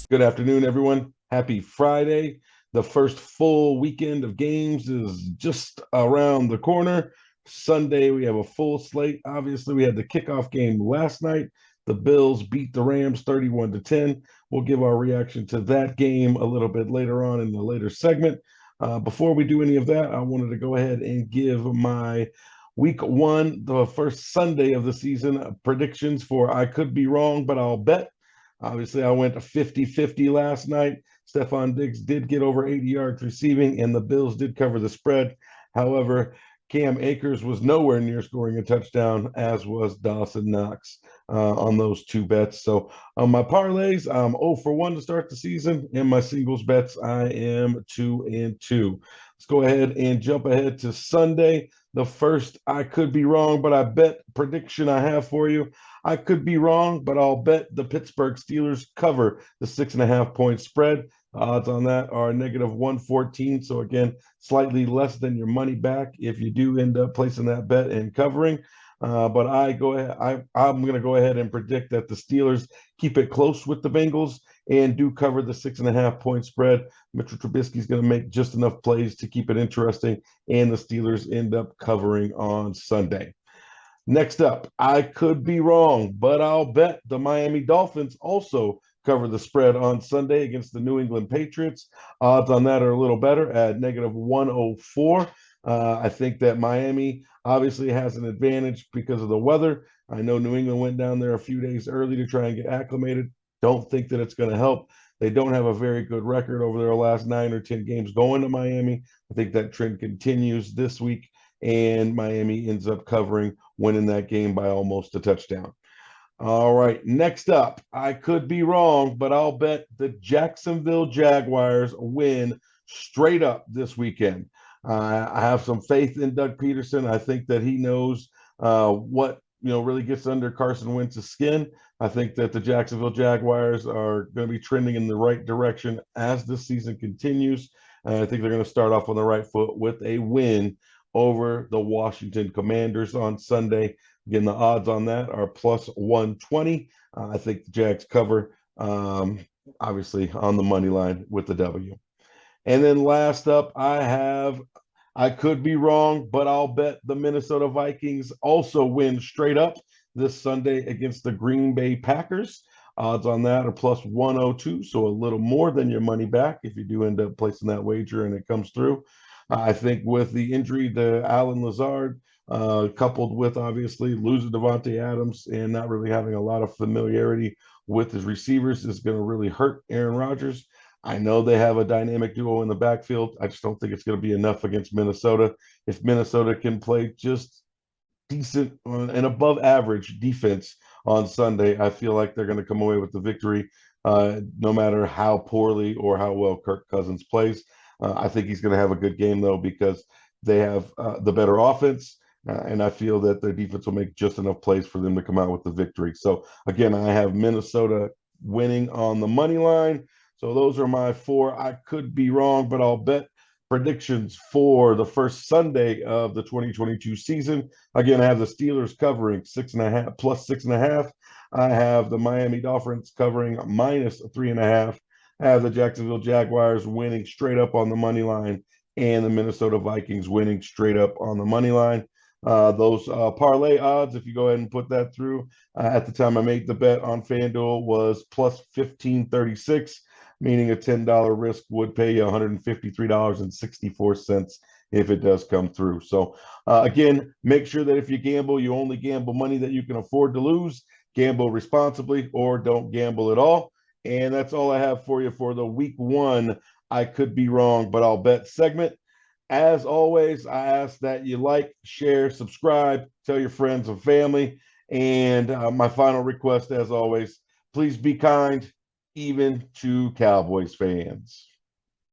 Good afternoon, everyone. Happy Friday. The first full weekend of games is just around the corner. Sunday, we have a full slate. Obviously, we had the kickoff game last night. The Bills beat the Rams 31 to 10. We'll give our reaction to that game a little bit later on in the later segment. Before we do any of that, I wanted to go ahead and give my week one, the first Sunday of the season, predictions for I could be wrong, but I'll bet. Obviously, I went 50-50 last night. Stephon Diggs did get over 80 yards receiving, and the Bills did cover the spread. However, Cam Akers was nowhere near scoring a touchdown, as was Dawson Knox on those two bets. So on my parlays, I'm 0 for 1 to start the season. In my singles bets, I am 2-2. Let's go ahead and jump ahead to Sunday. The first, I could be wrong, but I bet prediction I have for you. I could be wrong, but I'll bet the Pittsburgh Steelers cover the 6.5 point spread. Odds on that are -114. So again, slightly less than your money back if you do end up placing that bet and covering. But I'm going to go ahead and predict that the Steelers keep it close with the Bengals and do cover the 6.5 point spread. Mitchell Trubisky is going to make just enough plays to keep it interesting, and the Steelers end up covering on Sunday. Next up, I could be wrong, but I'll bet the Miami Dolphins also cover the spread on Sunday against the New England Patriots. Odds on that are a little better at -104. I think that Miami obviously has an advantage because of the weather. I know New England went down there a few days early to try and get acclimated. Don't think that it's going to help. They don't have a very good record over their last 9 or 10 games going to Miami. I think that trend continues this week, and Miami ends up covering, winning that game by almost a touchdown. All right, next up, I could be wrong, but I'll bet the Jacksonville Jaguars win straight up this weekend. I have some faith in Doug Peterson. I think that he knows what really gets under Carson Wentz's skin. I think that the Jacksonville Jaguars are going to be trending in the right direction as this season continues. And I think they're going to start off on the right foot with a win over the Washington Commanders on Sunday. Again, the odds on that are +120. I think the Jags cover, obviously, on the money line with the W. And then last up, I could be wrong, but I'll bet the Minnesota Vikings also win straight up this Sunday against the Green Bay Packers. Odds on that are +102, so a little more than your money back if you do end up placing that wager and it comes through. I think with the injury to Alan Lazard, coupled with obviously losing Devontae Adams and not really having a lot of familiarity with his receivers, is going to really hurt Aaron Rodgers. I know they have a dynamic duo in the backfield. I just don't think it's going to be enough against Minnesota. If Minnesota can play just decent and above average defense on Sunday, I feel like they're going to come away with the victory, no matter how poorly or how well Kirk Cousins plays. I think he's going to have a good game, though, because they have the better offense, and I feel that their defense will make just enough plays for them to come out with the victory. So, again, I have Minnesota winning on the money line. So those are my 4. I could be wrong, but I'll bet predictions for the first Sunday of the 2022 season. Again, I have the Steelers covering 6.5 +6.5. I have the Miami Dolphins covering -3.5. I have the Jacksonville Jaguars winning straight up on the money line, and the Minnesota Vikings winning straight up on the money line. Those parlay odds, if you go ahead and put that through, at the time I made the bet on FanDuel was +1536, meaning a $10 risk would pay you $153.64 if it does come through. So again, make sure that if you gamble, you only gamble money that you can afford to lose. Gamble responsibly or don't gamble at all. And that's all I have for you for the week one. I could be wrong, but I'll bet segment. As always, I ask that you like, share, subscribe, tell your friends and family. And my final request, as always, please be kind, even to Cowboys fans.